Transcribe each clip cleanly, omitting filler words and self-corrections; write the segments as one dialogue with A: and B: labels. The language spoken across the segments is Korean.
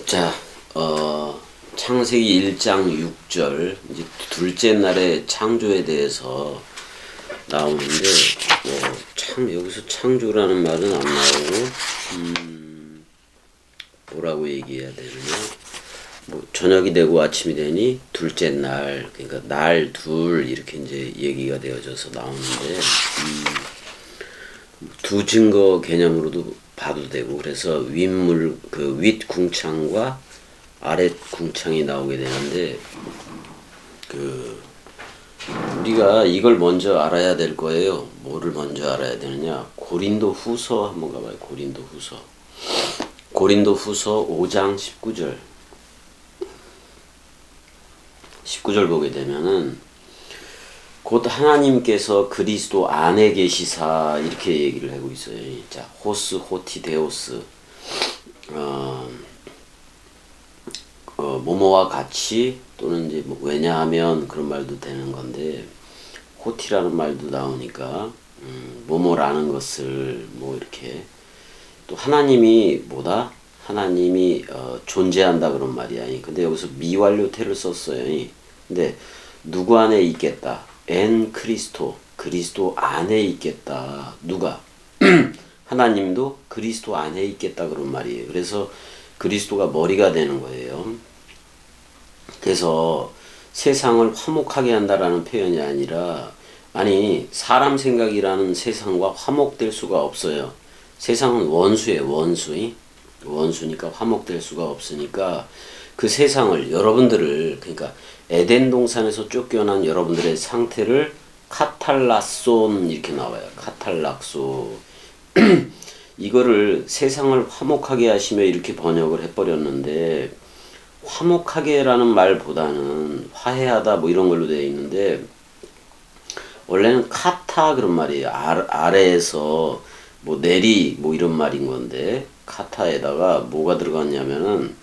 A: 자, 창세기 1장 6절, 이제 둘째 날의 창조에 대해서 나오는데, 여기서 창조라는 말은 안 나오고, 뭐라고 얘기해야 되느냐. 저녁이 되고 아침이 되니 둘째 날, 그러니까 날 둘, 이렇게 이제 얘기가 되어져서 나오는데, 두 증거 개념으로도 봐도 되고, 그래서 윗물, 윗 궁창과 아랫 궁창이 나오게 되는데, 우리가 이걸 먼저 알아야 될 거예요. 뭐를 먼저 알아야 되느냐. 고린도 후서 한번 가봐요. 고린도 후서. 고린도 후서 5장 19절. 19절 보게 되면은, 곧 하나님께서 그리스도 안에 계시사, 이렇게 얘기를 하고 있어요. 자, 호스, 호티, 데오스. 뭐뭐와 같이, 또는 이제 왜냐하면 그런 말도 되는 건데, 호티라는 말도 나오니까, 뭐뭐라는 것을 이렇게. 또 하나님이 뭐다? 하나님이 존재한다 그런 말이야. 근데 여기서 미완료태를 썼어요. 근데 누구 안에 있겠다? 엔 그리스도, 그리스도 안에 있겠다. 누가? 하나님도 그리스도 안에 있겠다 그런 말이에요. 그래서 그리스도가 머리가 되는 거예요. 그래서 세상을 화목하게 한다라는 표현이 아니라, 아니 사람 생각이라는 세상과 화목될 수가 없어요. 세상은 원수예요. 원수니까 화목될 수가 없으니까 그 세상을, 여러분들을, 그러니까 에덴 동산에서 쫓겨난 여러분들의 상태를 카탈라손 이렇게 나와요. 카탈락소. 이거를 세상을 화목하게 하시며 이렇게 번역을 해버렸는데, 화목하게라는 말보다는 화해하다 이런 걸로 되어 있는데, 원래는 카타 그런 말이에요. 아래에서 내리 이런 말인 건데, 카타에다가 뭐가 들어갔냐면은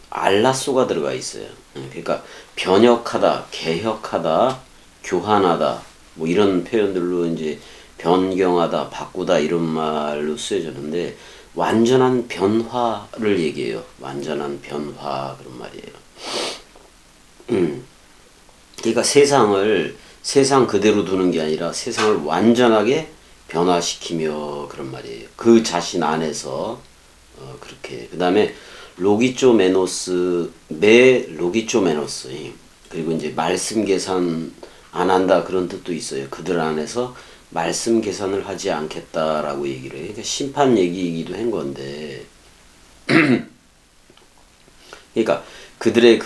A: 알라소가 들어가 있어요. 그러니까 변혁하다, 개혁하다, 교환하다 이런 표현들로 이제 변경하다, 바꾸다 이런 말로 쓰여졌는데, 완전한 변화를 얘기해요. 완전한 변화 그런 말이에요. 그러니까 세상 그대로 두는 게 아니라 세상을 완전하게 변화시키며 그런 말이에요. 그 자신 안에서 그렇게. 그 다음에 로기쪼메노스, 로기쪼메노스. 그리고 이제 말씀 계산 안 한다 그런 뜻도 있어요. 그들 안에서 말씀 계산을 하지 않겠다라고 얘기를 해요. 그러니까 심판 얘기이기도 한 건데, 그러니까 그들의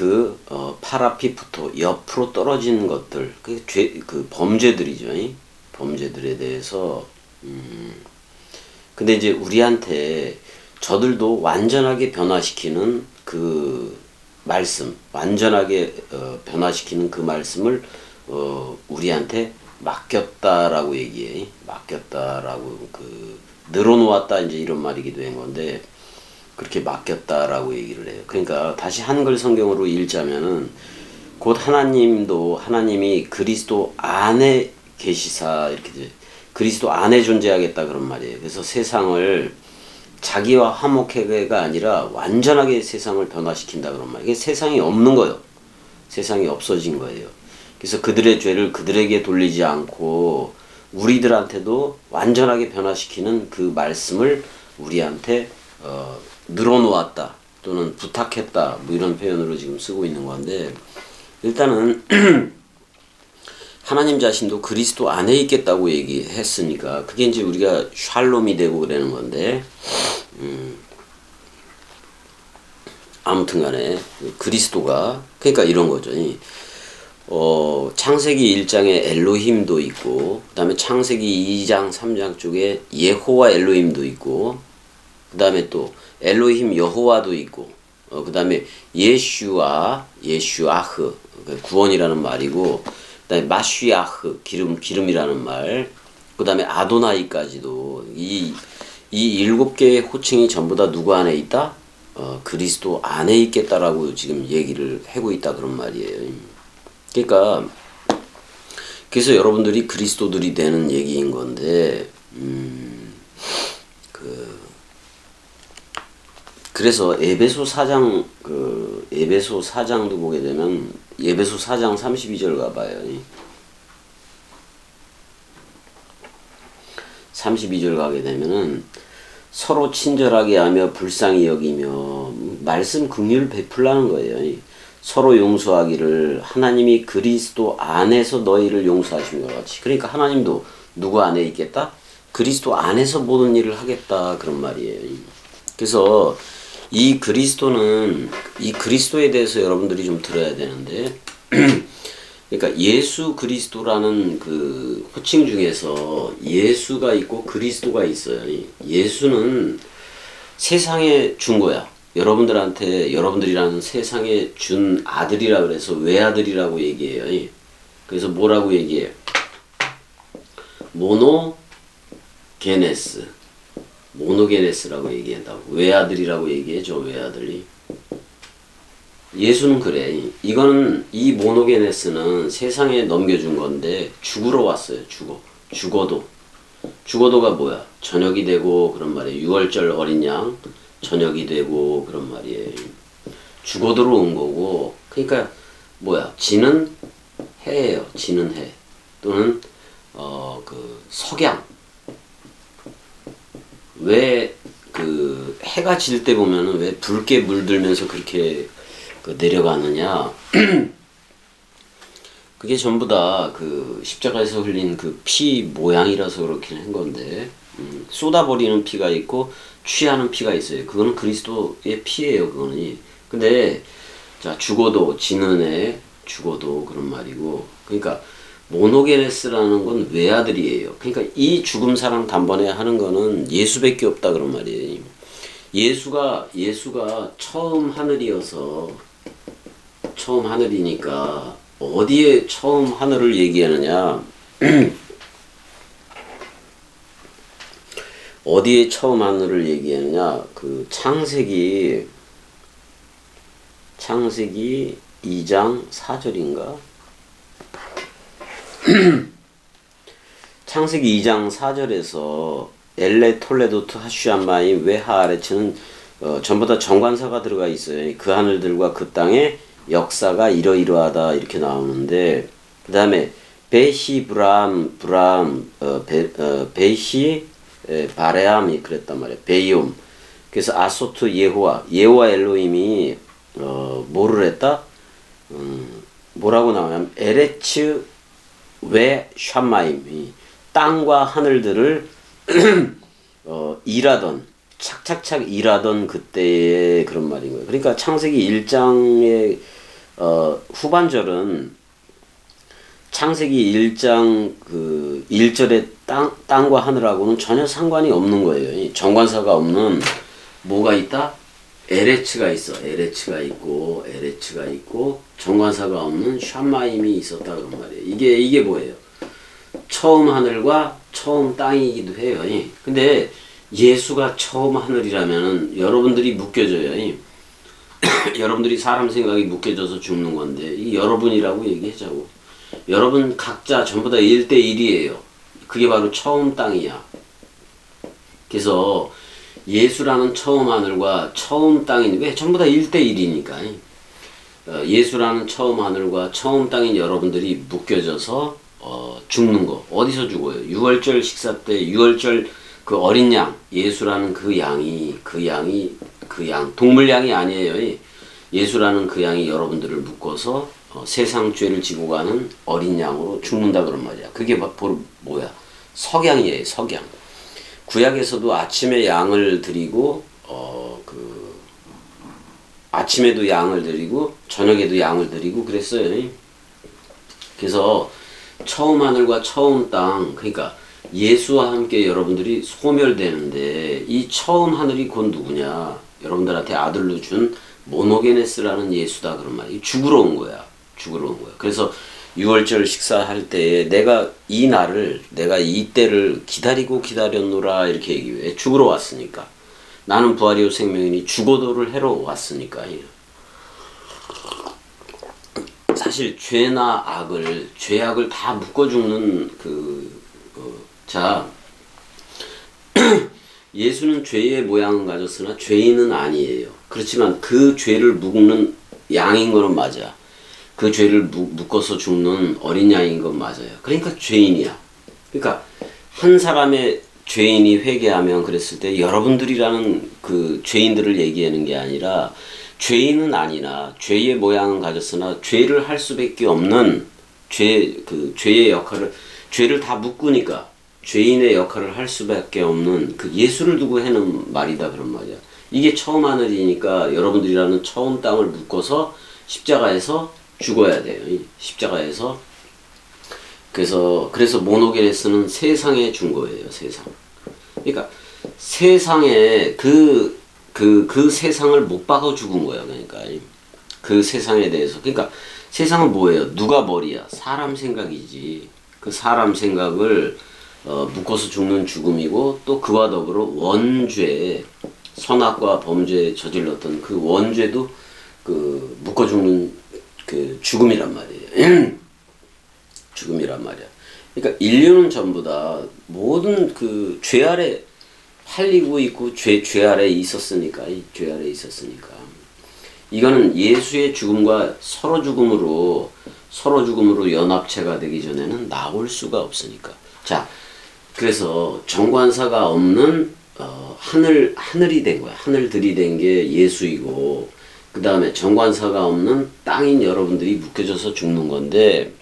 A: 파라피푸토, 옆으로 떨어진 것들, 범죄들이죠. 범죄들에 대해서. 근데 이제 우리한테 저들도 완전하게 변화시키는 그 말씀, 완전하게 변화시키는 그 말씀을 우리한테 맡겼다라고 얘기해. 맡겼다라고, 늘어놓았다 이제 이런 말이기도 한 건데, 그렇게 맡겼다라고 얘기를 해요. 그러니까 다시 한글 성경으로 읽자면은, 곧 하나님이 그리스도 안에 계시사, 이렇게 이제 그리스도 안에 존재하겠다 그런 말이에요. 그래서 세상을 자기와 화목하게가 아니라 완전하게 세상을 변화시킨다 그런 말이에요. 세상이 없는 거예요. 세상이 없어진 거예요. 그래서 그들의 죄를 그들에게 돌리지 않고 우리들한테도 완전하게 변화시키는 그 말씀을 우리한테 늘어놓았다 또는 부탁했다 이런 표현으로 지금 쓰고 있는 건데, 일단은 하나님 자신도 그리스도 안에 있겠다고 얘기했으니까 그게 이제 우리가 샬롬이 되고 그러는 건데, 아무튼 간에 그리스도가, 그러니까 이런 거죠. 창세기 1장에 엘로힘도 있고, 그 다음에 창세기 2장 3장 쪽에 예호와 엘로힘도 있고, 그 다음에 또 엘로힘 여호와도 있고, 그 다음에 예슈아흐 구원이라는 말이고, 그 다음에 마쉬아흐 기름이라는 말, 그 다음에 아도나이까지도 이 7개의 호칭이 전부 다 누구 안에 있다? 그리스도 안에 있겠다라고 지금 얘기를 하고 있다 그런 말이에요. 그러니까 그래서 여러분들이 그리스도들이 되는 얘기인 건데, 그래서 에베소 4장도 보게 되면 에베소 4장 32절 가봐요. 32절 가게 되면은 서로 친절하게 하며 불쌍히 여기며 말씀 긍휼을 베풀라는 거예요. 서로 용서하기를 하나님이 그리스도 안에서 너희를 용서하신 것 같이. 그러니까 하나님도 누구 안에 있겠다? 그리스도 안에서 모든 일을 하겠다 그런 말이에요. 그래서 이 그리스도에 대해서 여러분들이 좀 들어야 되는데 그러니까 예수 그리스도라는 그 호칭 중에서 예수가 있고 그리스도가 있어요. 예수는 세상에 준 거야. 여러분들이라는 세상에 준 아들이라 그래서 외아들이라고 얘기해요. 그래서 뭐라고 얘기해요? 모노게네스라고 얘기한다고. 외아들이라고 얘기해줘, 외아들이. 예수는 그래. 이 모노게네스는 세상에 넘겨준 건데 죽으러 왔어요. 죽어도가 뭐야? 저녁이 되고 그런 말이에요. 유월절 어린 양 저녁이 되고 그런 말이에요. 죽어도로 온 거고. 그러니까 뭐야? 지는 해예요. 지는 해. 또는 그 석양. 왜 그 해가 질 때 보면은 왜 붉게 물들면서 그렇게 그 내려가느냐? 그게 전부 다 그 십자가에서 흘린 그 피 모양이라서 그렇게 한 건데, 쏟아버리는 피가 있고 취하는 피가 있어요. 그거는 그리스도의 피예요. 그거는. 근데 자, 죽어도 지는 애 죽어도 그런 말이고. 그러니까 모노게네스라는 건 외아들이에요. 그러니까 이 죽음 사랑 단번에 하는 거는 예수밖에 없다 그런 말이에요. 예수가 처음 하늘이니까 어디에 처음 하늘을 얘기하느냐? 어디에 처음 하늘을 얘기하느냐? 그 창세기 2장 4절인가? 창세기 2장 4절에서 엘레 톨레도트 하슈암마임 외하아레츠는 전부 다 정관사가 들어가 있어요. 그 하늘들과 그 땅의 역사가 이러이러하다 이렇게 나오는데, 그 다음에 베시 베시 바레암이 그랬단 말이에요. 베이옴. 그래서 아소트 예호와 엘로힘이 뭐를 했다? 뭐라고 나오냐면 에레츠 왜 샴마임, 땅과 하늘들을 일하던 착착착 일하던 그때의 그런 말인 거예요. 그러니까 창세기 1장의 후반절은 창세기 1장 그 1절의 땅과 하늘하고는 전혀 상관이 없는 거예요. 정관사가 없는 뭐가 있다? 에레츠가 있어. 에레츠가 있고 정관사가 없는 샴마임이 있었다 그런 말이에요. 이게 뭐예요? 처음 하늘과 처음 땅이기도 해요. 근데 예수가 처음 하늘이라면은 여러분들이 묶여져요. 여러분들이 사람 생각이 묶여져서 죽는 건데 이 여러분이라고 얘기하자고. 여러분 각자 전부 다 1대1이에요. 그게 바로 처음 땅이야. 그래서 예수라는 처음 하늘과 처음 땅인, 왜 전부 다 1대1이니까. 예수라는 처음 하늘과 처음 땅인 여러분들이 묶여져서 죽는 거. 어디서 죽어요? 유월절 식사 때 유월절 그 어린 양, 예수라는 그 양, 동물 양이 아니에요. 예수라는 그 양이 여러분들을 묶어서 세상 죄를 지고 가는 어린 양으로 죽는다 그런 말이야. 그게 바로 뭐야? 석양이에요, 석양. 구약에서도 아침에 양을 드리고 아침에도 양을 드리고 저녁에도 양을 드리고 그랬어요. 그래서 처음 하늘과 처음 땅, 그러니까 예수와 함께 여러분들이 소멸되는데 이 처음 하늘이 곧 누구냐? 여러분들한테 아들로 준 모노게네스라는 예수다 그런 말이에요. 죽으러 온 거야. 그래서 6월절 식사할 때에 내가 이 때를 기다렸노라 이렇게 얘기해. 죽으러 왔으니까. 나는 부활이요 생명이니 죽어도를 해러 왔으니까. 사실 죄악을 다 묶어 죽는 자 예수는 죄의 모양은 가졌으나 죄인은 아니에요. 그렇지만 그 죄를 묵는 양인 거는 맞아. 그 죄를 묶어서 죽는 어린 양인 건 맞아요. 그러니까 죄인이야. 그러니까 한 사람의 죄인이 회개하면 그랬을 때 여러분들이라는 그 죄인들을 얘기하는 게 아니라 죄인은 아니나 죄의 모양은 가졌으나 죄를 할 수밖에 없는 죄의 역할을 죄를 다 묶으니까 죄인의 역할을 할 수밖에 없는 그 예수를 두고 하는 말이다 그런 말이야. 이게 처음 하늘이니까 여러분들이라는 처음 땅을 묶어서 십자가에서 죽어야 돼요. 십자가에서 그래서 모노게네스는 세상에 준 거예요. 세상. 그러니까 세상에 그 세상을 못 박아 죽은 거야. 그러니까 그 세상에 대해서. 그러니까 세상은 뭐예요? 누가 머리야? 사람 생각이지. 그 사람 생각을 묶어서 죽는 죽음이고 또 그와 더불어 원죄, 선악과 범죄에 저질렀던 그 원죄도 그 묶어 죽는 그 죽음이란 말이에요. 죽음이란 말이야. 그러니까 인류는 전부 다 모든 그 죄 아래 팔리고 있고 죄 아래 있었으니까 죄 아래 있었으니까 이거는 예수의 죽음과 서로 죽음으로 연합체가 되기 전에는 나올 수가 없으니까. 자, 그래서 정관사가 없는 하늘이 된 거야. 하늘들이 된 게 예수이고 그 다음에 정관사가 없는 땅인 여러분들이 묶여져서 죽는 건데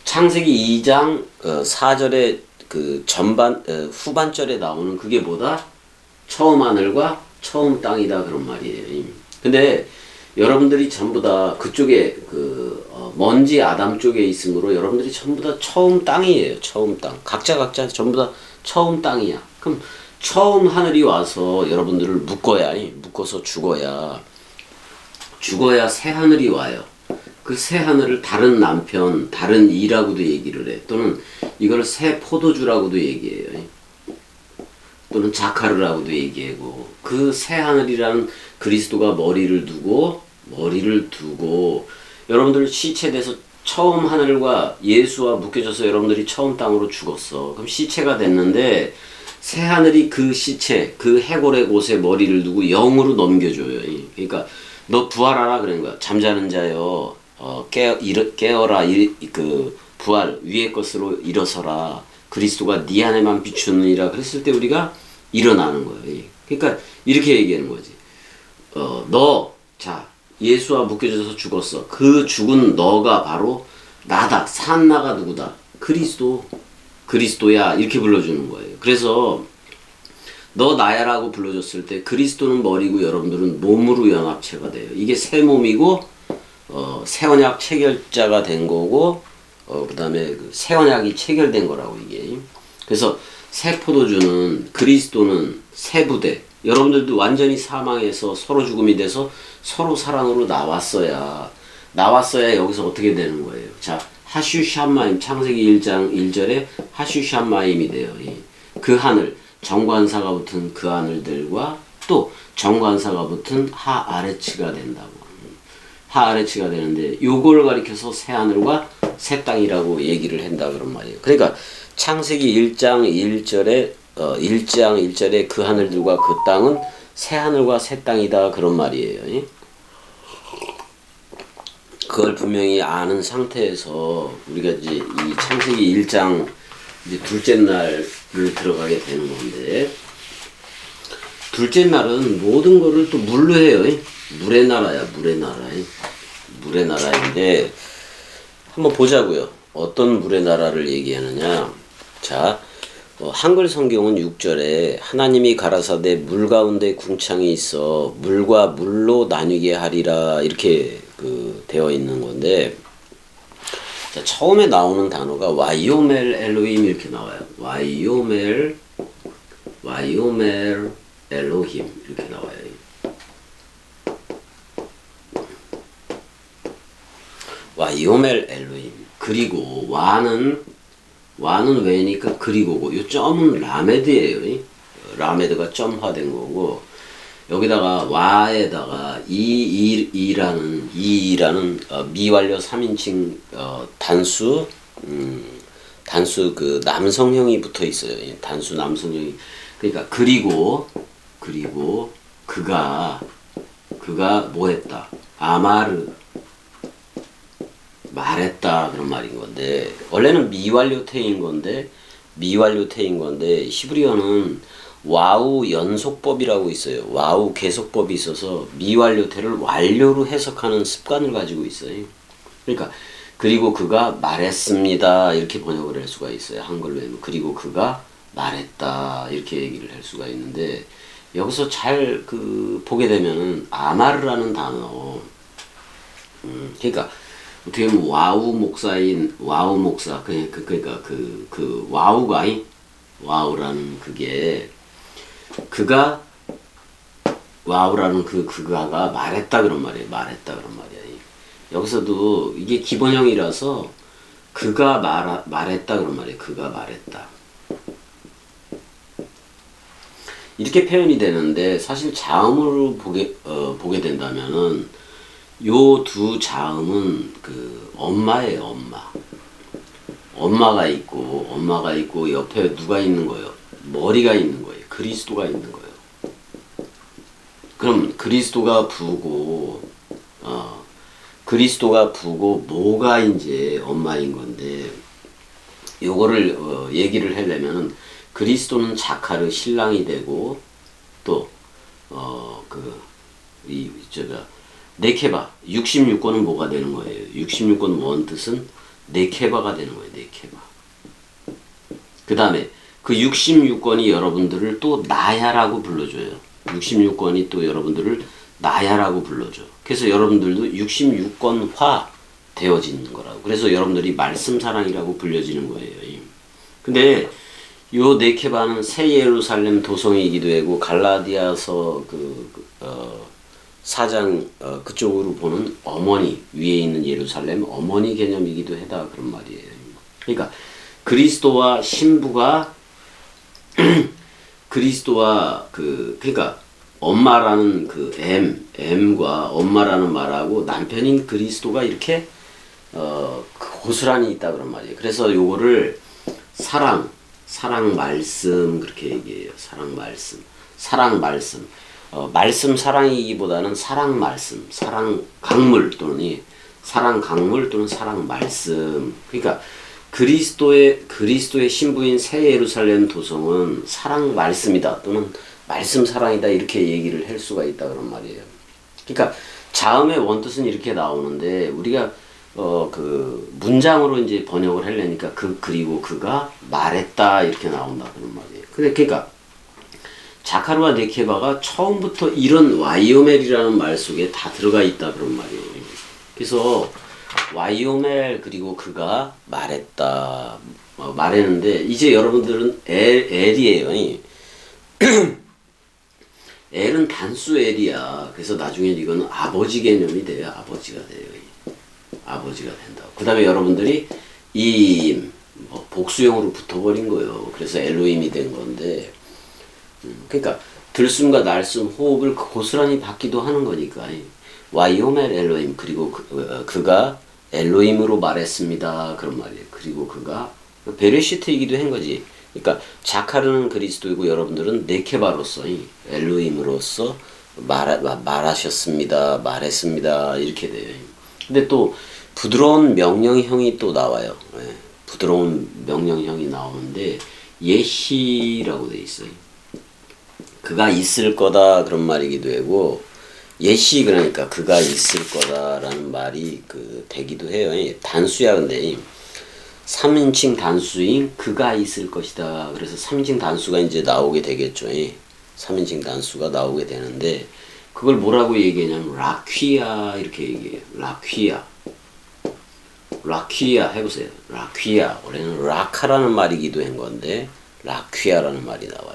A: 창세기 2장 4절에 그 후반절에 나오는 그게 뭐다? 처음 하늘과 처음 땅이다 그런 말이에요. 근데 여러분들이 전부 다 그쪽에 먼지 아담 쪽에 있으므로 여러분들이 전부 다 처음 땅이에요. 처음 땅. 각자 전부 다 처음 땅이야. 그럼 처음 하늘이 와서 여러분들을 묶어서 죽어야 새 하늘이 와요. 그 새 하늘을 다른 남편, 다른 이라고도 얘기를 해. 또는 이걸 새 포도주라고도 얘기해요. 또는 자카르라고도 얘기하고 그 새 하늘이라는 그리스도가 머리를 두고 여러분들 시체돼서 처음 하늘과 예수와 묶여져서 여러분들이 처음 땅으로 죽었어. 그럼 시체가 됐는데 새 하늘이 그 시체, 그 해골의 곳에 머리를 두고 영으로 넘겨줘요. 그러니까 너 부활하라 그런 거야. 잠자는 자여, 깨어라. 그 부활 위의 것으로 일어서라. 그리스도가 네 안에만 비추느니라. 그랬을 때 우리가 일어나는 거예요. 그러니까 이렇게 얘기하는 거지. 예수와 묶여져서 죽었어. 그 죽은 너가 바로 나다. 산 나가 누구다? 그리스도야. 이렇게 불러주는 거예요. 그래서 너 나야라고 불러줬을 때 그리스도는 머리고 여러분들은 몸으로 연합체가 돼요. 이게 새 몸이고 새 언약 체결자가 된 거고 그 다음에 새 언약이 체결된 거라고 이게. 그래서 새 포도주는 그리스도는 새 부대. 여러분들도 완전히 사망해서 서로 죽음이 돼서 서로 사랑으로 나왔어야 여기서 어떻게 되는 거예요. 자, 하슈샴마임 창세기 1장 1절에 하슈샴마임이 돼요. 그 하늘 정관사가 붙은 그 하늘들과 또 정관사가 붙은 하아레츠가 된다고. 하아레츠가 되는데 요걸 가리켜서 새 하늘과 새 땅이라고 얘기를 한다 그런 말이에요. 그러니까 창세기 1장 1절에 그 하늘들과 그 땅은 새 하늘과 새 땅이다 그런 말이에요. 그걸 분명히 아는 상태에서 우리가 이제 이 창세기 1장 이제 둘째 날을 들어가게 되는 건데, 둘째 날은 모든 거를 또 물로 해요. 물의 나라야, 물의 나라인데 한번 보자고요. 어떤 물의 나라를 얘기하느냐. 자, 한글 성경은 6절에 하나님이 가라사대 물 가운데 궁창이 있어 물과 물로 나뉘게 하리라 이렇게 되어 있는 건데, 자, 처음에 나오는 단어가 와이오멜 엘로힘 이렇게 나와요. 와이오멜 엘로힘 이렇게 나와요. 와이오멜 엘로힘. 그리고 와는 왜니까 그리고고, 요 점은 라메드예요. 라메드가 점화된 거고, 여기다가 와에다가 이라는 미완료 3인칭 단수 그 남성형이 붙어 있어요. 단수 남성형이. 그러니까 그리고 그가 뭐 했다? 아마르 말했다 그런 말인 건데 원래는 미완료태인 건데 히브리어는 와우 연속법이라고 있어요. 와우 계속법이 있어서 미완료태를 완료로 해석하는 습관을 가지고 있어요. 그러니까 그리고 그가 말했습니다 이렇게 번역을 할 수가 있어요. 한글로 하면 그리고 그가 말했다 이렇게 얘기를 할 수가 있는데 여기서 잘 보게 되면은 아마르라는 단어 그러니까 어떻게 보면 와우 목사 그러니까 그 와우라는 그게 그가 와우라는 그가가 말했다 그런 말이에요. 여기서도 이게 기본형이라서 그가 말했다 그런 말이에요. 그가 말했다. 이렇게 표현이 되는데 사실 자음으로 보게 된다면은 요 두 자음은 엄마예요. 엄마가 있고 옆에 누가 있는 거예요? 머리가 있는 거예요. 그리스도가 있는 거예요. 그럼 그리스도가 부고 뭐가 이제 엄마인 건데 요거를 얘기를 하려면은 그리스도는 자카르 신랑이 되고 또 네케바 66권은 뭐가 되는 거예요? 66권 원뜻은 네케바가 되는 거예요. 네케바. 그 다음에 그 66권이 여러분들을 또 나야라고 불러줘요. 66권이 또 여러분들을 나야라고 불러줘. 그래서 여러분들도 66권화 되어지는 거라고. 그래서 여러분들이 말씀 사랑이라고 불려지는 거예요. 근데 요 네케바는 새 예루살렘 도성이기도 하고 갈라디아서 4장 그쪽으로 보는 어머니 위에 있는 예루살렘 어머니 개념이기도 하다 그런 말이에요. 그러니까 그리스도와 신부가 그리스도와 그러니까 엄마라는 M과 엄마라는 말하고 남편인 그리스도가 이렇게 고스란히 있다 그런 말이에요. 그래서 요거를 사랑 말씀 그렇게 얘기해요. 사랑 말씀 말씀 사랑이기보다는 사랑 말씀 사랑 강물 또는 사랑 말씀 그러니까 그리스도의 신부인 새 예루살렘 도성은 사랑 말씀이다 또는 말씀 사랑이다 이렇게 얘기를 할 수가 있다 그런 말이에요. 그러니까 자음의 원뜻은 이렇게 나오는데 우리가 문장으로 이제 번역을 하려니까 그리고 그가 말했다 이렇게 나온다 그런 말이에요. 그러니까 자카르와 네케바가 처음부터 이런 와이오멜이라는 말 속에 다 들어가 있다 그런 말이에요. 그래서 와이오멜 그리고 그가 말했다 말했는데 이제 여러분들은 엘이에요. 엘은 단수 엘이야. 그래서 나중에 이거는 아버지 개념이 돼요. 아버지가 된다고. 그 다음에 여러분들이 복수형으로 붙어버린 거예요. 그래서 엘로힘이 된 건데 그러니까 들숨과 날숨 호흡을 고스란히 받기도 하는 거니까 와이오멜 엘로힘 그리고 그가 엘로힘으로 말했습니다 그런 말이에요. 그리고 그가 베레시트이기도 한 거지. 그러니까 자카르는 그리스도이고 여러분들은 네케바로서 엘로힘으로서 말했습니다 이렇게 돼요. 근데 또 부드러운 명령형이 또 나와요. 부드러운 명령형이 나오는데 예시라고 돼 있어요. 그가 있을 거다 그런 말이기도 하고 예시 그러니까 그가 있을 거다라는 말이 되기도 해요. 단수야. 근데 3인칭 단수인 그가 있을 것이다. 그래서 3인칭 단수가 이제 나오게 되겠죠. 3인칭 단수가 나오게 되는데 그걸 뭐라고 얘기하냐면 라퀴아 이렇게 얘기해요. 라퀴아 해보세요. 라퀴아 원래는 라카라는 말이기도 한 건데 라퀴아라는 말이 나와요.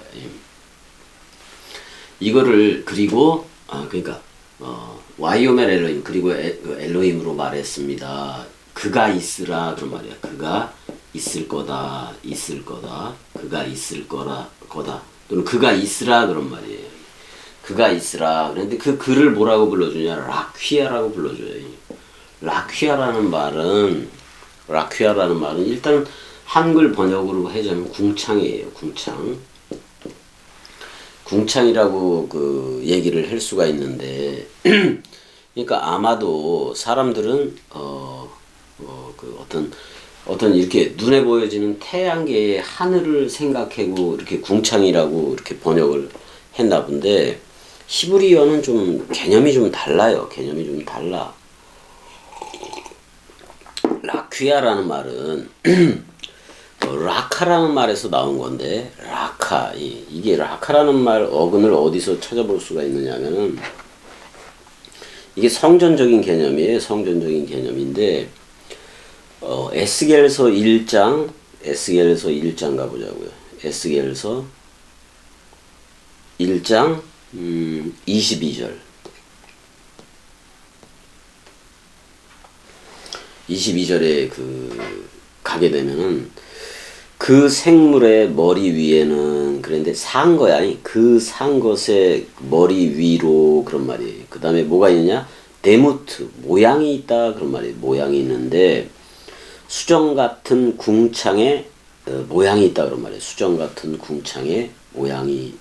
A: 이거를 그리고 그러니까 와이오멜 엘로힘 그리고 엘로힘으로 말했습니다. 그가 있으라 그런 말이야. 그가 있을 거다. 그가 있을 거다. 또는 그가 있으라 그런 말이에요. 그가 있으라. 그런데 그를 뭐라고 불러주냐? 라퀴아라고 불러줘요. 라퀴아라는 말은 일단 한글 번역으로 하자면 궁창이에요. 궁창. 궁창이라고 그 얘기를 할 수가 있는데 그러니까 아마도 사람들은 그 어떤 이렇게 눈에 보여지는 태양계의 하늘을 생각하고 이렇게 궁창이라고 이렇게 번역을 했나 본데 히브리어는 좀 개념이 좀 달라요. 개념이 좀 달라. 라퀴아라는 말은 라카라는 말에서 나온 건데 라카 이게 라카라는 말 어근을 어디서 찾아볼 수가 있느냐면은 이게 성전적인 개념이에요. 성전적인 개념인데 에스겔서 1장 가보자고요. 에스겔서 1장 22절 22절에 그 가게 되면은 그 생물의 머리 위에는 그런데 산 거야. 그 산 것의 머리 위로 그런 말이에요. 그 다음에 뭐가 있느냐? 데무트 모양이 있다 그런 말이에요. 모양이 있는데 수정 같은 궁창에 모양이 있다 그런 말이에요. 수정 같은 궁창에 모양이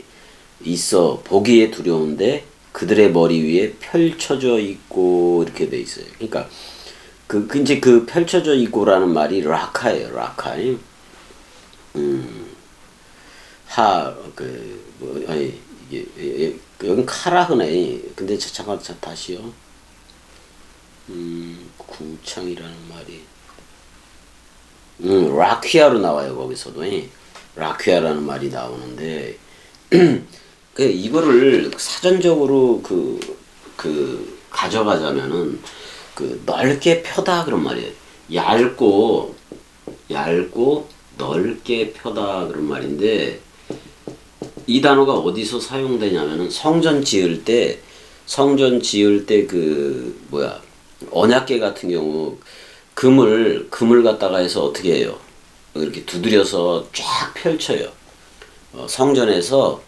A: 있어 보기에 두려운데 그들의 머리 위에 펼쳐져 있고 이렇게 돼 있어요. 그러니까 이제 그 펼쳐져 있고라는 말이 라카예요. 라카. 여긴 카라흐네. 근데 잠깐 다시요. 궁창이라는 말이. 라퀴아로 나와요. 거기서도. 라퀴아라는 말이 나오는데, 이거를 사전적으로 가져가자면은, 넓게 펴다 그런 말이에요. 얇고, 넓게 펴다 그런 말인데 이 단어가 어디서 사용되냐면은 성전 지을 때 언약궤 같은 경우 금을 갖다가 해서 어떻게 해요? 이렇게 두드려서 쫙 펼쳐요. 성전에서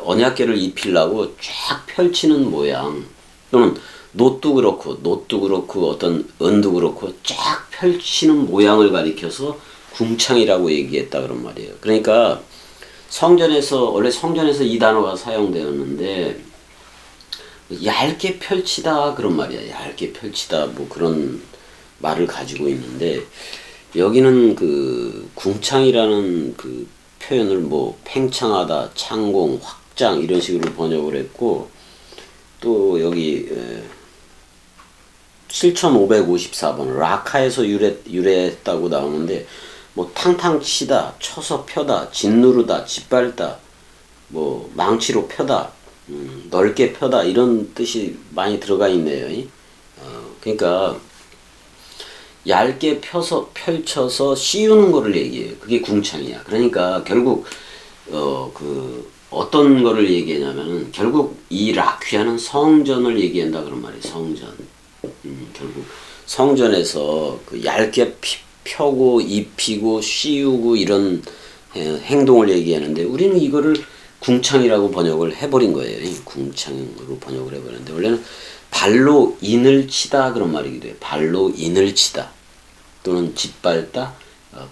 A: 언약궤를 입히려고 쫙 펼치는 모양 또는 놋도 그렇고 어떤 은도 그렇고 쫙 펼치는 모양을 가리켜서 궁창이라고 얘기했다 그런 말이에요. 그러니까 원래 성전에서 이 단어가 사용되었는데 얇게 펼치다 그런 말이야. 얇게 펼치다 뭐 그런 말을 가지고 있는데 여기는 그 궁창이라는 그 표현을 뭐 팽창하다, 창공, 확장 이런 식으로 번역을 했고 또 여기 7554번 라카에서 유래했다고 나오는데 뭐 탕탕 치다, 쳐서 펴다, 짓누르다, 짓밟다, 뭐 망치로 펴다, 넓게 펴다 이런 뜻이 많이 들어가 있네요. 그러니까 얇게 펼쳐서 씌우는 거를 얘기해요. 그게 궁창이야. 그러니까 결국 어떤 거를 얘기하냐면은 결국 이 라퀴아는 성전을 얘기한다 그런 말이에요. 성전. 결국 성전에서 얇게 펴고 입히고 씌우고 이런 행동을 얘기하는데 우리는 이거를 궁창이라고 번역을 해버린 거예요. 궁창으로 번역을 해버렸는데 원래는 발로 인을 치다 그런 말이기도 해요. 발로 인을 치다 또는 짓밟다,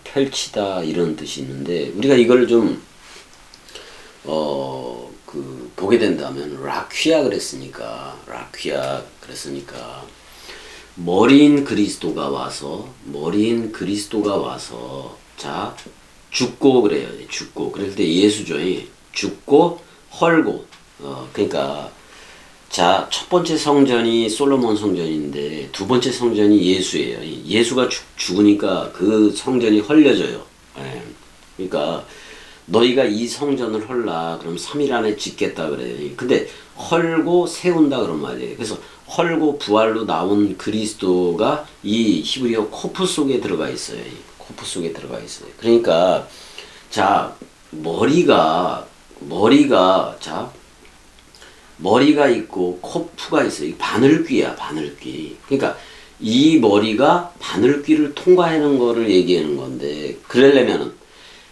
A: 펼치다 이런 뜻이 있는데 우리가 이걸 좀 보게 된다면 라퀴아 그랬으니까 머리인 그리스도가 와서 자 죽고 그래요. 죽고 그럴 때 예수죠. 죽고 헐고 그러니까 자 첫 번째 성전이 솔로몬 성전인데 두 번째 성전이 예수예요. 예수가 죽으니까 그 성전이 헐려져요. 그러니까 너희가 이 성전을 헐라 그럼 3일 안에 짓겠다 그래요. 근데 헐고 세운다 그런 말이에요. 그래서 헐고 부활로 나온 그리스도가 이 히브리어 코프 속에 들어가 있어요. 코프 속에 들어가 있어요. 그러니까 자 머리가 있고 코프가 있어요. 바늘귀야, 바늘귀. 그러니까 이 머리가 바늘귀를 통과하는 거를 얘기하는 건데 그러려면은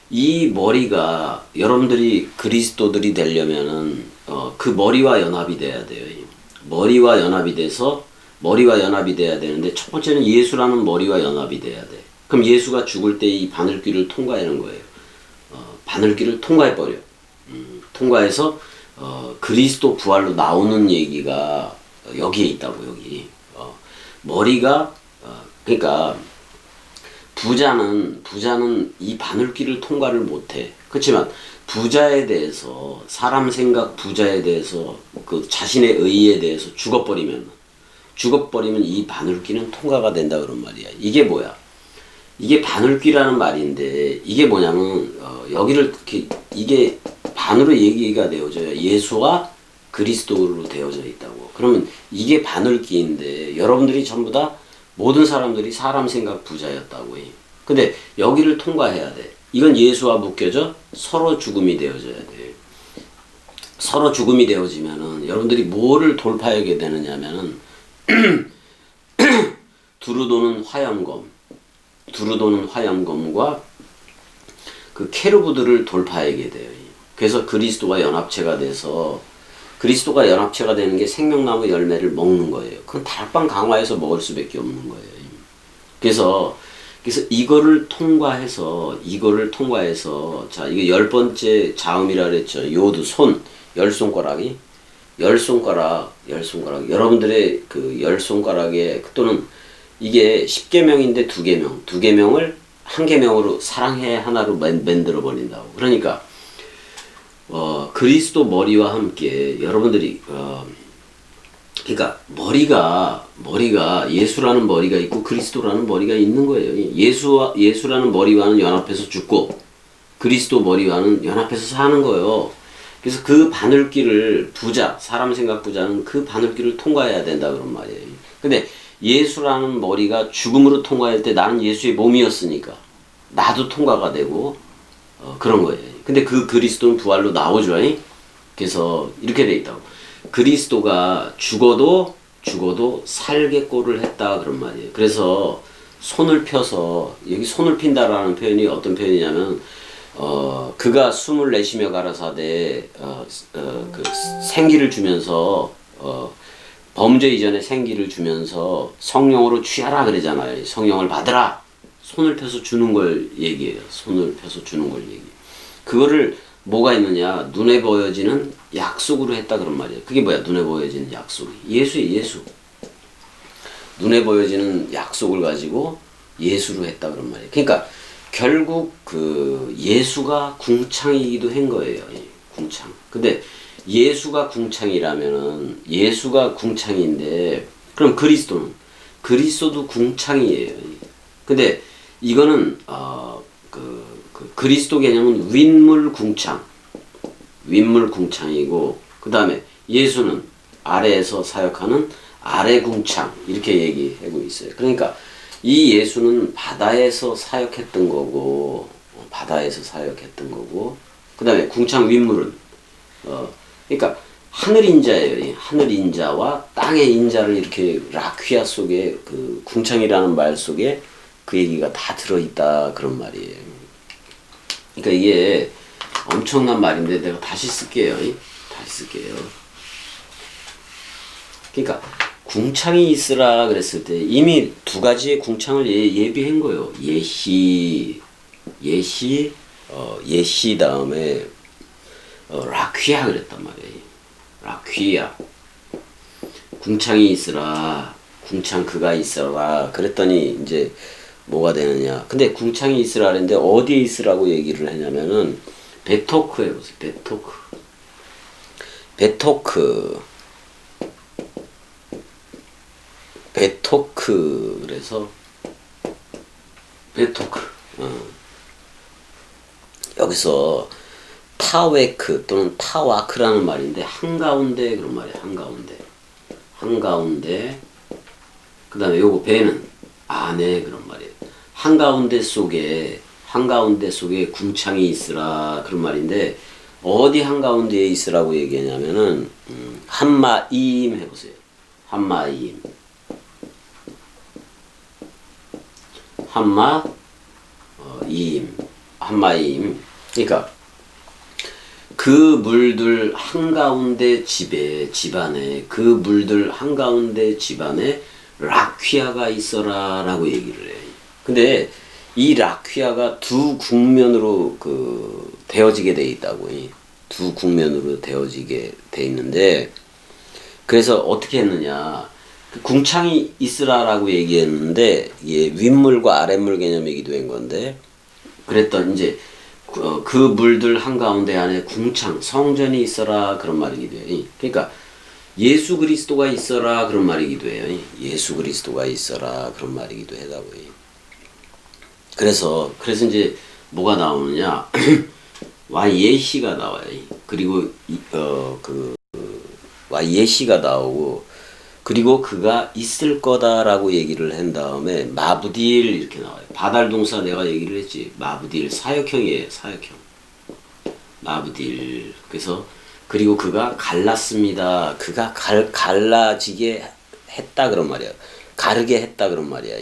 A: 이 머리가 여러분들이 그리스도들이 되려면은 그 머리와 연합이 돼야 돼요. 머리와 연합이 돼야 되는데 첫 번째는 예수라는 머리와 연합이 돼야 돼. 그럼 예수가 죽을 때 이 바늘귀를 통과하는 거예요. 바늘귀를 통과해 버려. 통과해서 그리스도 부활로 나오는 얘기가 여기에 있다고. 여기 머리가 그러니까 부자는 이 바늘길을 통과를 못해. 그렇지만 부자에 대해서 사람 생각 부자에 대해서 그 자신의 의에 대해서 죽어버리면 이 바늘길은 통과가 된다 그런 말이야. 이게 뭐야? 이게 바늘길이라는 말인데 이게 뭐냐면 여기를 이게 반으로 얘기가 되어져요. 예수와 그리스도로 되어져 있다고. 그러면 이게 바늘길인데 여러분들이 전부 다 모든 사람들이 사람 생각 부자였다고 해. 근데 여기를 통과해야 돼. 이건 예수와 묶여져 서로 죽음이 되어져야 돼. 서로 죽음이 되어지면은 여러분들이 뭐를 돌파하게 되느냐면은 두루 도는 화염검과 그 케루브들을 돌파하게 돼요. 그래서 그리스도가 연합체가 되는 게 생명나무 열매를 먹는 거예요. 그건 다락방 강화해서 먹을 수밖에 없는 거예요. 그래서 이거를 통과해서 자 이게 10번째 자음이라 그랬죠. 요드 열 손가락 여러분들의 그 10손가락에 또는 이게 10계명인데 2계명을 한 계명으로 사랑해 하나로 만들어 버린다고. 그러니까 그리스도 머리와 함께 여러분들이 그러니까 머리가 예수라는 머리가 있고 그리스도라는 머리가 있는 거예요. 예수라는 머리와는 연합해서 죽고 그리스도 머리와는 연합해서 사는 거예요. 그래서 그 바늘길을 사람 생각 부자는 그 바늘길을 통과해야 된다 그런 말이에요. 근데 예수라는 머리가 죽음으로 통과할 때 나는 예수의 몸이었으니까 나도 통과가 되고 그런 거예요. 근데 그 그리스도는 부활로 나오죠. 그래서 이렇게 돼 있다고. 그리스도가 죽어도 살게꼬를 했다 그런 말이에요. 그래서 손을 펴서 여기 손을 핀다라는 표현이 어떤 표현이냐면 그가 숨을 내쉬며 가라사대 그 생기를 주면서 범죄 이전에 생기를 주면서 성령으로 취하라 그러잖아요. 성령을 받으라. 손을 펴서 주는 걸 얘기해요. 손을 펴서 주는 걸 얘기해요. 그거를 뭐가 있느냐? 눈에 보여지는 약속으로 했다 그런 말이에요. 그게 뭐야? 눈에 보여지는 약속이. 예수예요, 예수. 눈에 보여지는 약속을 가지고 예수로 했다 그런 말이에요. 그러니까 결국 그 예수가 궁창이기도 한 거예요. 궁창. 근데 예수가 궁창인데 그럼 그리스도도 궁창이에요. 근데 이거는 그리스도 개념은 윗물궁창이고 그 다음에 예수는 아래에서 사역하는 아래궁창 이렇게 얘기하고 있어요. 그러니까 이 예수는 바다에서 사역했던 거고 그 다음에 궁창 윗물은 그러니까 하늘인자예요. 하늘인자와 땅의 인자를 이렇게 라퀴아 속에 그 궁창이라는 말 속에 그 얘기가 다 들어있다 그런 말이에요. 그러니까 이게 엄청난 말인데 내가 다시 쓸게요. 그러니까 궁창이 있으라 그랬을 때 이미 두 가지의 궁창을 예비한 거예요. 예시 다음에 라퀴아 그랬단 말이에요. 라퀴아. 궁창이 있으라. 궁창 그가 있으라. 그랬더니 이제 뭐가 되느냐. 근데 궁창이 있으라 그랬는데 어디에 있으라고 얘기를 했냐면은 베토크 해보세요. 베토크 그래서 여기서 타웨크 또는 타와크라는 말인데 한가운데 그런 말이에요. 한가운데 그 다음에 요거 배는 안에 그런 말이에요. 한가운데 속에 궁창이 있으라 그런 말인데 어디 한가운데에 있으라고 얘기하냐면은 한마임 해보세요. 한마임. 그러니까 그 물들 한가운데 집안에 그 물들 한가운데 집안에 라퀴아가 있어라 라고 얘기를 해요. 근데 이 라퀴아가 두 국면으로 그 되어지게 돼 있다고. 두 국면으로 되어지게 돼 있는데, 그래서 어떻게 했느냐, 궁창이 있으라라고 얘기했는데 이게 윗물과 아랫물 개념이기도 한 건데, 그랬던 이제 그 물들 한가운데 안에 궁창 성전이 있어라 그런 말이기도 해요. 그러니까 예수 그리스도가 있어라 그런 말이기도 해요. 예수 그리스도가 있어라 그런 말이기도 하다고요. 그래서 이제 뭐가 나오느냐, 와예시가 나와요. 그리고 와예시가 나오고, 그리고 그가 있을 거다라고 얘기를 한 다음에 마부딜 이렇게 나와요. 바달 동사 내가 얘기를 했지. 마부딜 사역형이에요. 사역형. 마부딜. 그래서 그리고 그가 갈랐습니다. 그가 갈라지게 했다 그런 말이야. 가르게 했다 그런 말이야.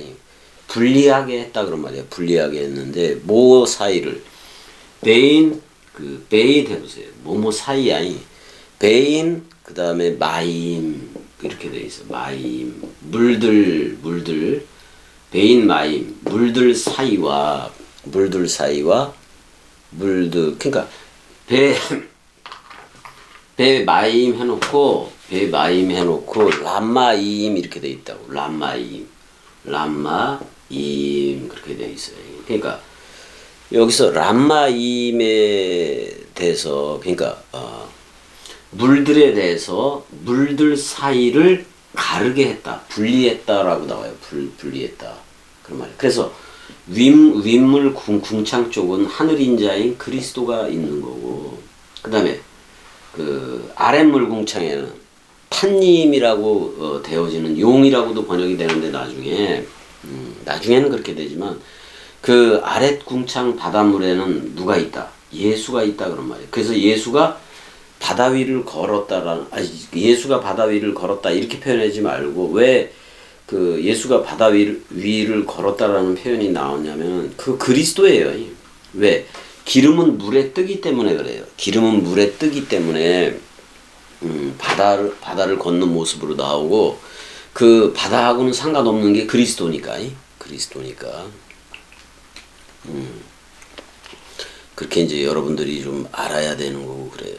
A: 분리하게 했다 그런 말이야. 분리하게 했는데 뭐 사이를 베인 베인 해보세요. 뭐뭐 사이 아니 베인 그 다음에 마임 이렇게 돼 있어. 마임 물들 베인 마임 물들 사이와 물들 그러니까 배 마임 해놓고 람마임 이렇게 돼 있다고. 람마임 그렇게 돼 있어요. 그러니까 여기서 람마임에 대해서 그러니까 물들에 대해서 물들 사이를 가르게 했다, 분리했다라고 나와요. 분리했다 그런 말이에요. 그래서 윗물 궁창 쪽은 하늘 인자인 그리스도가 있는 거고, 그 다음에 그 아랫물 궁창에는 탄님이라고 되어지는 용이라고도 번역이 되는데 나중에는 그렇게 되지만 그 아랫 궁창 바닷물에는 누가 있다? 예수가 있다 그런 말이에요. 그래서 예수가 바다 위를 예수가 바다 위를 걸었다 이렇게 표현하지 말고, 왜 그 예수가 바다 위를 걸었다라는 표현이 나오냐면 그 그리스도예요. 왜? 기름은 물에 뜨기 때문에 그래요. 기름은 물에 뜨기 때문에 바다를 걷는 모습으로 나오고, 그 바다하고는 상관없는 게 그리스도니까. 그렇게 이제 여러분들이 좀 알아야 되는 거고 그래요.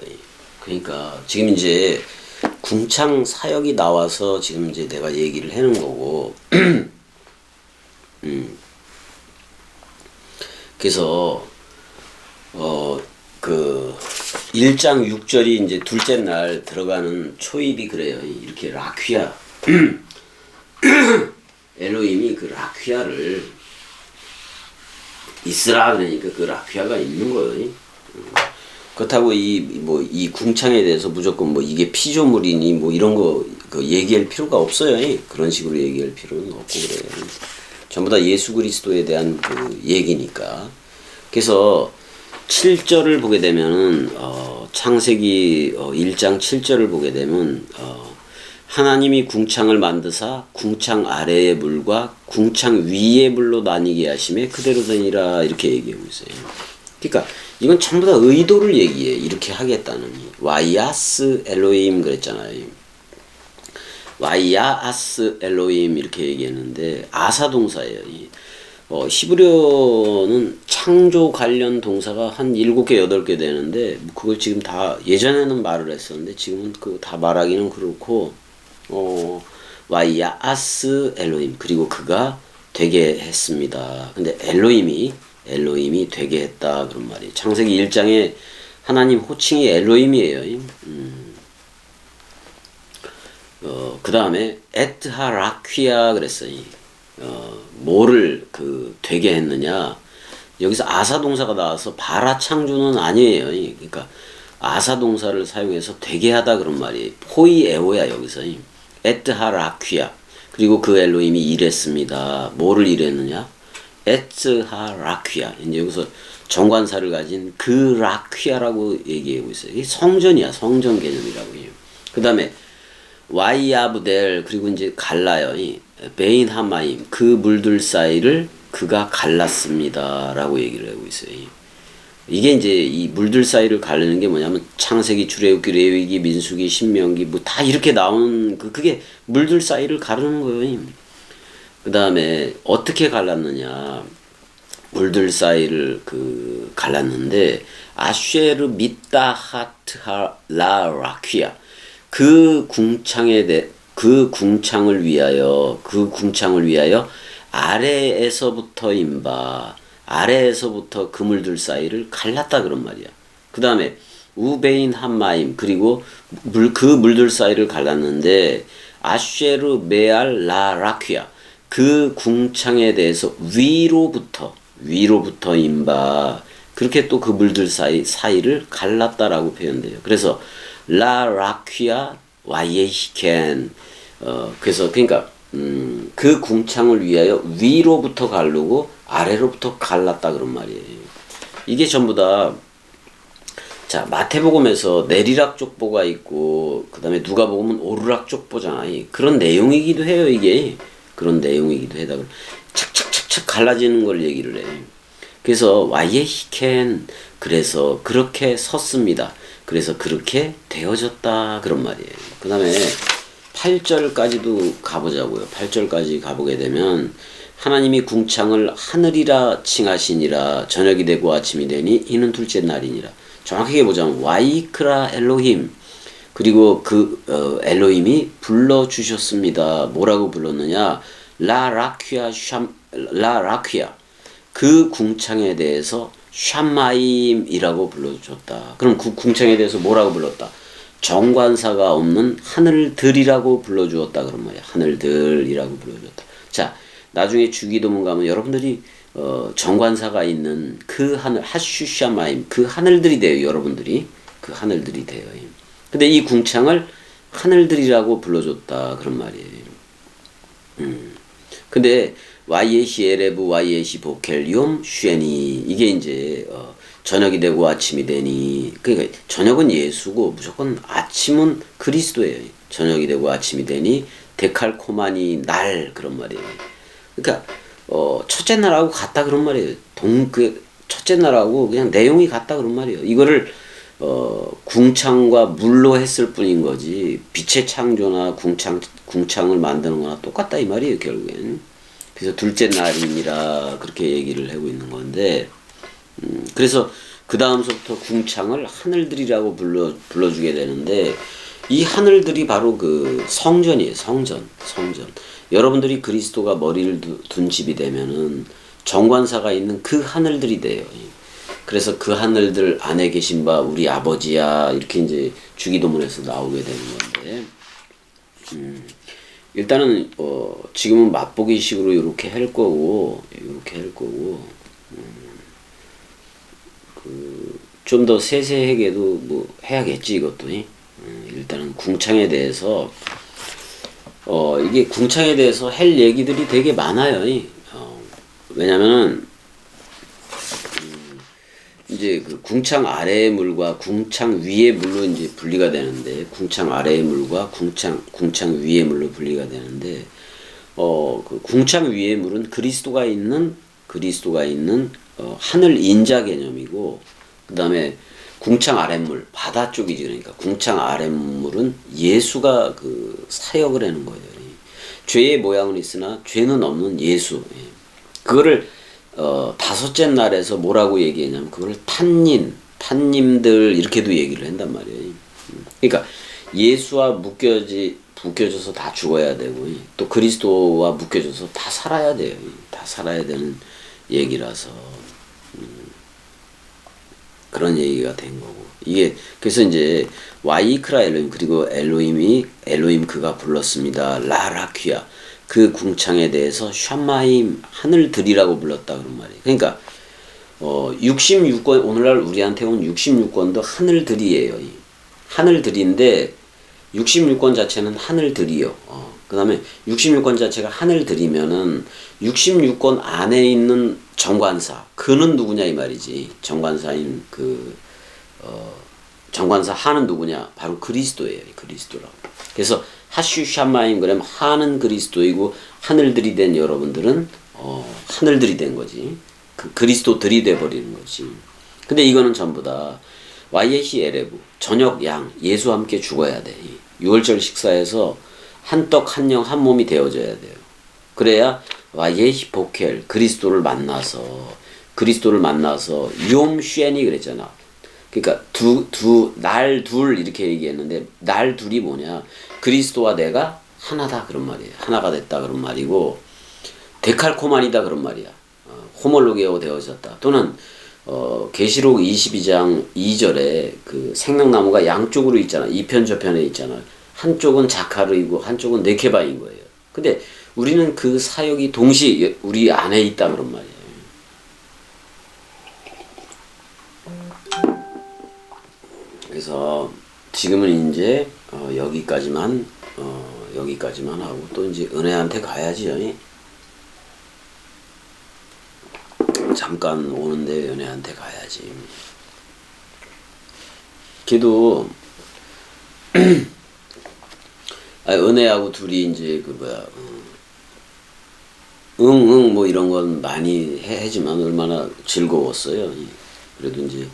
A: 그러니까 지금 이제 궁창 사역이 나와서 지금 이제 내가 얘기를 하는 거고, 그래서 그 1장 6절이 이제 둘째 날 들어가는 초입이 그래요. 이렇게 라퀴아 엘로힘이 그 라퀴아를 있으라 그러니까 그 라퀴아가 있는 거예요. 그렇다고 이 궁창에 대해서 무조건 뭐 이게 피조물이니 뭐 이런 거 그 얘기할 필요가 없어요. 그런 식으로 얘기할 필요는 없고 그래요. 전부 다 예수 그리스도에 대한 그 얘기니까. 그래서 7절을 보게 되면은 창세기 1장 7절을 보게 되면 하나님이 궁창을 만드사 궁창 아래의 물과 궁창 위의 물로 나뉘게 하심에 그대로 되니라 이렇게 얘기하고 있어요. 그러니까 이건 전부 다 의도를 얘기해. 이렇게 하겠다는. 와이아스 엘로힘 그랬잖아요. 와이아스 엘로힘 이렇게 얘기했는데 아사 동사예요. 히브리어는 창조 관련 동사가 한 7개 8개 되는데 그걸 지금 다 예전에는 말을 했었는데 지금은 그 다 말하기는 그렇고, 와이아스 엘로힘 그리고 그가 되게 했습니다. 근데 엘로힘이 되게 했다 그런 말이에요. 창세기 1장에 하나님 호칭이 엘로힘이에요. 그 다음에 에트하라퀴아 그랬어요. 뭐를 되게 했느냐, 여기서 아사 동사가 나와서 바라 창조는 아니에요. 그러니까 아사 동사를 사용해서 되게 하다 그런 말이에요. 포이에오야 여기서. 에트하라퀴아 그리고 그 엘로힘이 일했습니다. 뭐를 일했느냐? 에트하라퀴아. 이제 여기서 정관사를 가진 그 라퀴아라고 얘기하고 있어요. 이게 성전이야. 성전 개념이라고 해요. 그 다음에 와이아브델 그리고 이제 갈라요. 베인 하마임 그 물들 사이를 그가 갈랐습니다 라고 얘기를 하고 있어요. 이게 이제 이 물들 사이를 가르는 게 뭐냐면 창세기, 출애굽기, 레위기, 민수기, 신명기 뭐 다 이렇게 나오는 그게 물들 사이를 가르는 거예요. 그 다음에 어떻게 갈랐느냐, 물들 사이를 갈랐는데 아쉐르 미타하트하 라라퀴아 그 궁창을 위하여 아래에서부터 그 물들 사이를 갈랐다 그런 말이야. 그 다음에 우베인 한마임 그리고 그 물들 사이를 갈랐는데 아쉐르 메알 라라퀴아 그 궁창에 대해서 위로부터 임바 그렇게 또 그 물들 사이를 갈랐다라고 표현돼요. 그래서 라라퀴아 와예히켄 그래서 그러니까 그 궁창을 위하여 위로부터 가르고 아래로부터 갈랐다 그런 말이에요. 이게 전부 다 자, 마태복음에서 내리락 족보가 있고 그다음에 누가복음은 오르락 족보잖아. 그런 내용이기도 해요, 이게. 그런 내용이기도 해다. 착착착착 갈라지는 걸 얘기를 해. 그래서 와예히켄 그래서 그렇게 섰습니다. 그래서 그렇게 되어졌다 그런 말이에요. 그다음에 8절까지도 가보자고요. 8절까지 가보게 되면 하나님이 궁창을 하늘이라 칭하시니라 저녁이 되고 아침이 되니 이는 둘째 날이니라. 정확하게 보자면 와이크라 엘로힘 그리고 엘로힘이 불러주셨습니다. 뭐라고 불렀느냐 라라퀴아 그 궁창에 대해서 샴마임이라고 불러줬다. 그럼 그 궁창에 대해서 뭐라고 불렀다? 정관사가 없는 하늘들이라고 불러주었다 그런 말이야. 하늘들이라고 불러줬다. 자, 나중에 주기도문 가면 여러분들이 정관사가 있는 그 하늘 하슈샤마임 그 하늘들이 돼요. 여러분들이 그 하늘들이 돼요. 근데 이 궁창을 하늘들이라고 불러줬다 그런 말이에요. 근데 와이에시 에레브 와이에시 보켈리움 슈에니 이게 이제 저녁이 되고 아침이 되니 그러니까 저녁은 예수고 무조건 아침은 그리스도예요. 저녁이 되고 아침이 되니 데칼코마니 날 그런 말이에요. 그러니까 첫째 날하고 같다 그런 말이에요. 첫째 날하고 그냥 내용이 같다 그런 말이에요. 이거를 궁창과 물로 했을 뿐인 거지 빛의 창조나 궁창을 만드는 거나 똑같다 이 말이에요 결국엔. 그래서 둘째 날이니라 그렇게 얘기를 하고 있는 건데 그래서 그 다음서부터 궁창을 하늘들이라고 불러주게 되는데 이 하늘들이 바로 그 성전이에요. 성전. 여러분들이 그리스도가 머리를 둔 집이 되면은 정관사가 있는 그 하늘들이 돼요. 그래서 그 하늘들 안에 계신 바 우리 아버지야 이렇게 이제 주기도문에서 나오게 되는 건데 일단은 지금은 맛보기식으로 이렇게 할 거고 좀 더 세세하게도 뭐 해야겠지 이것도. 일단은 궁창에 대해서 이게 궁창에 대해서 할 얘기들이 되게 많아요. 왜냐면은 이제 그 궁창 아래의 물과 궁창 위의 물로 이제 분리가 되는데 궁창 아래의 물과 궁창 위의 물로 분리가 되는데 그 궁창 위의 물은 그리스도가 있는 하늘 인자 개념이고 그다음에 궁창 아랫물 바다 쪽이지. 그러니까 궁창 아랫물은 예수가 그 사역을 하는 거예요. 죄의 모양은 있으나 죄는 없는 예수. 그거를 다섯째 날에서 뭐라고 얘기했냐면 그걸 탄님들 이렇게도 얘기를 한단 말이에요. 그러니까 예수와 묶여져서 다 죽어야 되고 또 그리스도와 묶여져서 다 살아야 돼요. 다 살아야 되는 얘기라서 그런 얘기가 된 거고 이게 그래서 이제 와이크라 엘로힘 그리고 엘로힘 그가 불렀습니다. 라라퀴아 그 궁창에 대해서 샴마임 하늘들이라고 불렀다 그런 말이에요. 그러니까 66권 오늘날 우리한테 온 66권도 하늘들이에요. 하늘들인데 66권 자체는 하늘들이요. 그 다음에 66권 자체가 하늘들이면은 66권 안에 있는 정관사 그는 누구냐 이 말이지. 정관사인 정관사 하는 누구냐 바로 그리스도예요. 그리스도라고. 그래서 하슈샤마임 그러면 하는 그리스도이고 하늘들이 된 여러분들은 하늘들이 된 거지. 그리스도들이 돼 버리는 거지. 근데 이거는 전부 다 와이에시 에레브 저녁 양 예수와 함께 죽어야 돼. 6월절 식사에서 한 떡 한 영 한 몸이 되어져야 돼요. 그래야 와이에시 보켈 그리스도를 만나서 그리스도를 만나서 용쉔이 그랬잖아. 그러니까 날 둘 이렇게 얘기했는데 날 둘이 뭐냐? 그리스도와 내가 하나다 그런 말이에요. 하나가 됐다 그런 말이고 데칼코만이다 그런 말이야. 호몰로게오 되어졌다. 또는 계시록 22장 2절에 그 생명나무가 양쪽으로 있잖아. 이편 저편에 있잖아. 한쪽은 자카르이고 한쪽은 네케바인 거예요. 근데 우리는 그 사역이 동시에 우리 안에 있다 그런 말이에요. 그래서 지금은 이제 여기까지만 하고 또 이제 은혜한테 가야지. 잠깐 오는데 은혜한테 가야지. 걔도 은혜하고 둘이 이제 그 뭐야 응응 뭐 이런 건 많이 해지만 얼마나 즐거웠어요. 그래도 이제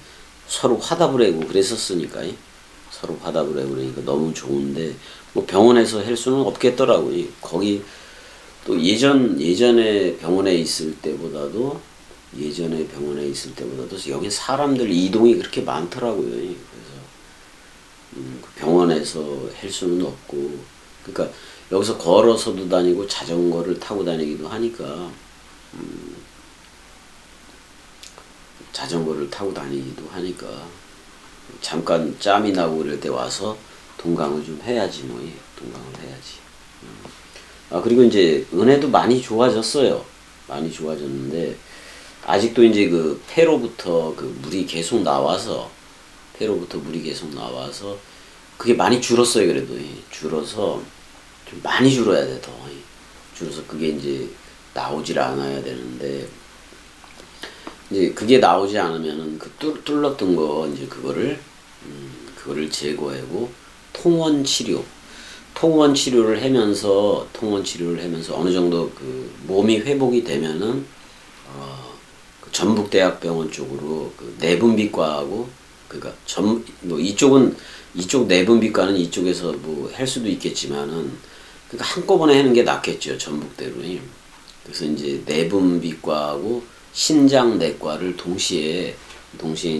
A: 서로 화답을 하고 그랬었으니까 서로 화답을 하고 그러니까 너무 좋은데 뭐 병원에서 할 수는 없겠더라고요. 거기 또 예전에 병원에 있을 때보다도 여기 사람들 이동이 그렇게 많더라고요. 그래서 그 병원에서 할 수는 없고 그러니까 여기서 걸어서도 다니고 자전거를 타고 다니기도 하니까 잠깐 짬이 나고 그럴 때 와서 동강을 좀 해야지 동강을 해야지. 그리고 이제 은혜도 많이 좋아졌어요. 많이 좋아졌는데 아직도 이제 그 폐로부터 그 물이 계속 나와서 그게 많이 줄었어요. 그래도 줄어서 좀 많이 줄어야 돼. 더 줄어서 그게 이제 나오질 않아야 되는데 이제 그게 나오지 않으면은 그 뚫렸던 거 이제 그거를 제거하고 통원 치료를 하면서 어느 정도 그 몸이 회복이 되면은 그 전북대학병원 쪽으로 그 내분비과하고 그러니까 뭐 이쪽 내분비과는 이쪽에서 뭐 할 수도 있겠지만은 그러니까 한꺼번에 하는 게 낫겠죠. 전북대로. 그래서 이제 내분비과하고 신장내과를 동시에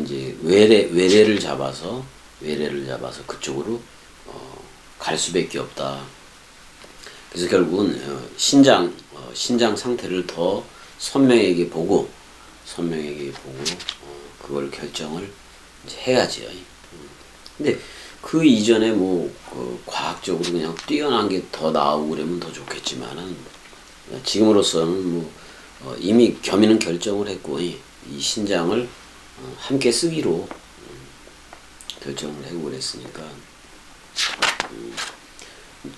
A: 이제 외래를 잡아서 그쪽으로 갈 수밖에 없다. 그래서 결국은 신장 상태를 더 선명하게 보고 그걸 결정을 이제 해야지요. 근데 그 이전에 뭐 과학적으로 그냥 뛰어난 게 더 나오고 그러면 더 좋겠지만은 지금으로서는 뭐 이미 겸이는 결정을 했고 이 신장을 함께 쓰기로 결정을 하고 그랬으니까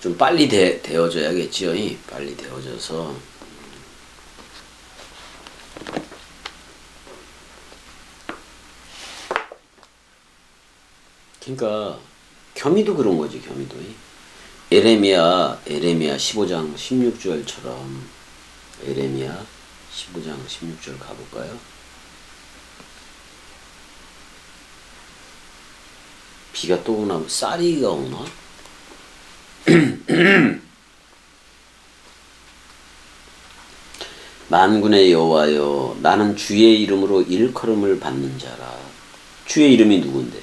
A: 좀 빨리 되어져야겠지요. 빨리 되어져서 그러니까 겸이도 그런 거지. 겸이도 에레미야 15장 16절처럼 에레미야 15장 16절 가볼까요? 비가 또 오나? 쌀이가 오나? 만군의 여호와여 나는 주의 이름으로 일컬음을 받는 자라. 주의 이름이 누군데?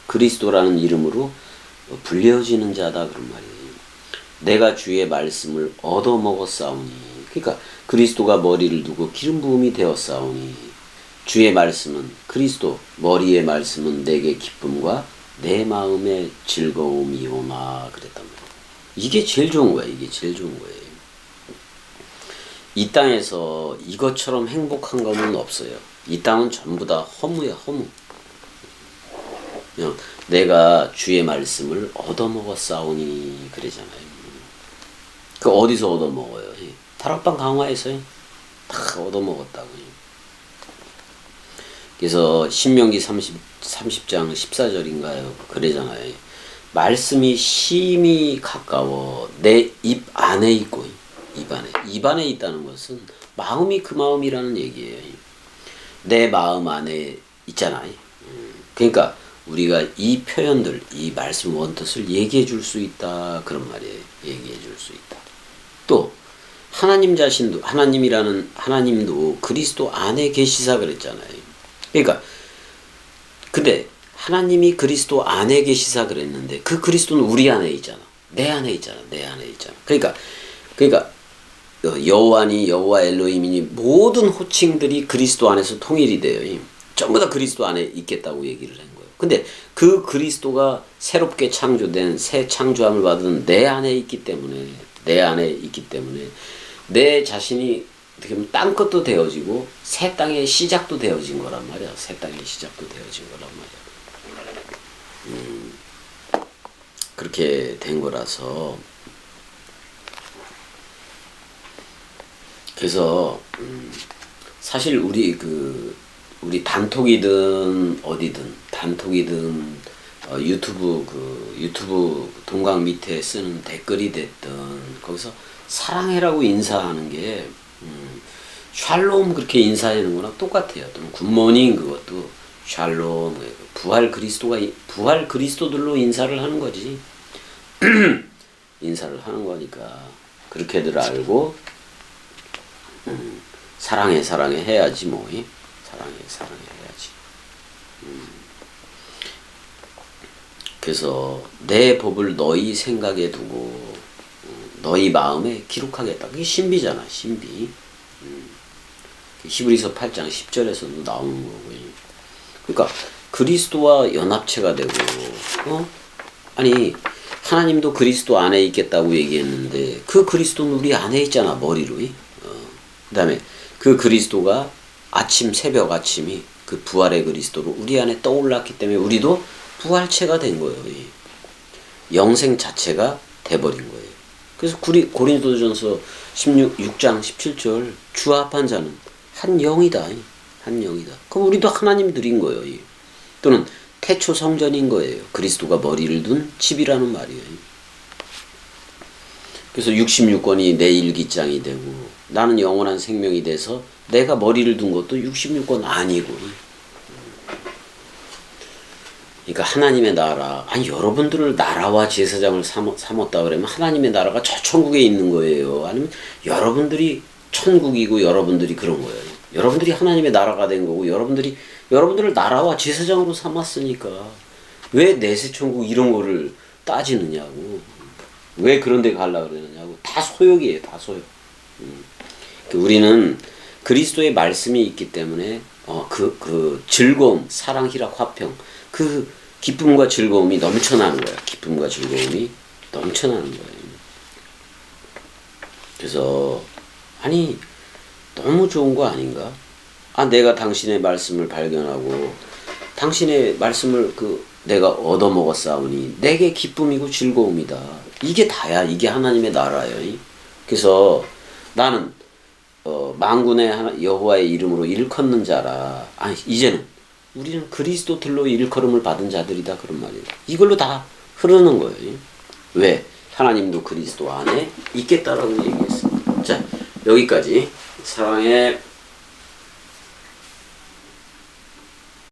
A: 그리스도라는 이름으로 불려지는 자다 그런 말이에요. 내가 주의 말씀을 얻어먹었사오니 그러니까 그리스도가 머리를 두고 기름 부음이 되었사오니 주의 말씀은 그리스도 머리의 말씀은 내게 기쁨과 내 마음의 즐거움이오나 그랬단 말이에요. 이게 제일 좋은 거야. 이 땅에서 이것처럼 행복한 거는 없어요. 이 땅은 전부 다 허무야. 허무. 그냥 내가 주의 말씀을 얻어먹었사오니 그러잖아요. 그 어디서 얻어먹어요? 다락방 강화에서 다 얻어먹었다고. 그래서 신명기 30장 14절인가요? 그러잖아요. 말씀이 심히 가까워 내 입 안에 있고 입 안에 있다는 것은 마음이 그 마음이라는 얘기예요. 내 마음 안에 있잖아요. 그러니까 우리가 이 표현들, 이 말씀 원뜻을 얘기해 줄 수 있다 그런 말이에요. 얘기해 줄 수 있다. 또 하나님 자신도 하나님도 그리스도 안에 계시사 그랬잖아요. 그러니까 근데 하나님이 그리스도 안에 계시사 그랬는데 그 그리스도는 우리 안에 있잖아. 내 안에 있잖아. 그러니까 여호와니 여호와 엘로힘이니 모든 호칭들이 그리스도 안에서 통일이 돼요. 전부 다 그리스도 안에 있겠다고 얘기를 한 거예요. 근데 그 그리스도가 새롭게 창조된 새 창조함을 받은 내 안에 있기 때문에 내 자신이 어떻게 보면 땅 것도 되어지고 새 땅의 시작도 되어진 거란 말이야. 새 땅의 시작도 되어진 거란 말이야. 그렇게 된 거라서 그래서 사실 우리 단톡이든 어디든 유튜브 동강 밑에 쓰는 댓글이 됐든 거기서 사랑해라고 인사하는 게 샬롬 그렇게 인사하는 거랑 똑같아요. 또는 굿모닝 그것도 샬롬 부활 그리스도들로 인사를 하는 거지. 인사를 하는 거니까 그렇게들 알고 사랑해 해야지 뭐. 사랑해 해야지. 그래서 내 법을 너희 생각에 두고 너희 마음에 기록하겠다. 그게 신비잖아. 신비. 히브리서 8장 10절에서도 나오는 거고요. 그러니까 그리스도와 연합체가 되고 아니 하나님도 그리스도 안에 있겠다고 얘기했는데 그 그리스도는 우리 안에 있잖아. 머리로. 그 다음에 그 그리스도가 새벽 아침이 그 부활의 그리스도로 우리 안에 떠올랐기 때문에 우리도 부활체가 된 거예요. 영생 자체가 돼버린 거예요. 그래서 고린도전서 6장 17절 주합한 자는 한 영이다. 그럼 우리도 하나님 드린 거예요. 또는 태초 성전인 거예요. 그리스도가 머리를 둔 집이라는 말이에요. 그래서 66권이 내 일기장이 되고 나는 영원한 생명이 돼서 내가 머리를 둔 것도 66권 아니고. 그러니까 하나님의 나라, 여러분들을 나라와 제사장을 삼았다 그러면 하나님의 나라가 저 천국에 있는 거예요. 아니면 여러분들이 천국이고 여러분들이 그런 거예요. 여러분들이 하나님의 나라가 된 거고 여러분들을 나라와 제사장으로 삼았으니까 왜 내세천국 이런 거를 따지느냐고. 왜 그런 데 가려고 그러느냐고. 다 소욕이에요. 다 소욕. 우리는 그리스도의 말씀이 있기 때문에 그 즐거움, 사랑, 희락, 화평 그 기쁨과 즐거움이 넘쳐나는 거야. 기쁨과 즐거움이 넘쳐나는 거예요. 그래서 너무 좋은 거 아닌가? 내가 당신의 말씀을 발견하고 당신의 말씀을 내가 얻어먹었사오니 내게 기쁨이고 즐거움이다. 이게 다야. 이게 하나님의 나라예요. 그래서 나는 만군의 여호와의 이름으로 일컫는 자라. 이제는 우리는 그리스도들로 일컬음을 받은 자들이다. 그런 말이에요. 이걸로 다 흐르는 거예요. 왜? 하나님도 그리스도 안에 있겠다라고 얘기했습니다. 자, 여기까지. 사랑해.